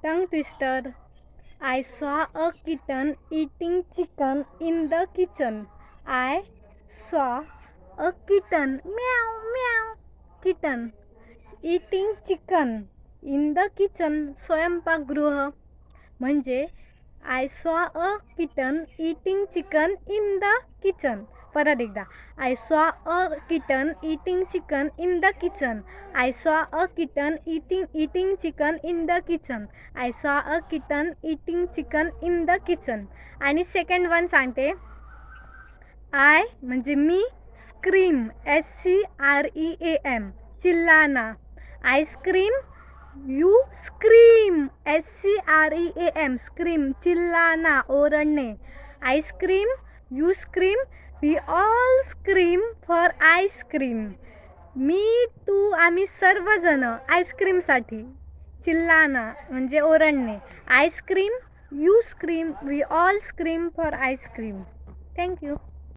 Tongue twister. I saw a kitten eating chicken in the kitchen. I saw a kitten, meow meow, kitten eating chicken in the kitchen, स्वयंपाकगृह. म्हणजे I saw a kitten eating chicken in the kitchen. परत एकदा, I saw a kitten eating chicken in the kitchen. I saw a kitten eating chicken in the kitchen. I saw a kitten eating chicken in the kitchen. आणि second one सांगते. I म्हणजे मी, scream, SCREAM, चिल्लाना. Ice cream, you scream, SCREAM, scream, चिल्लाना, ओरडणे. Ice cream, you scream, we all scream for ice cream. मी, तू, आम्ही सर्वजण आईस्क्रीमसाठी. चिल्लाना म्हणजे ओरडणे. Ice cream, you scream, we all scream for ice cream. Thank you.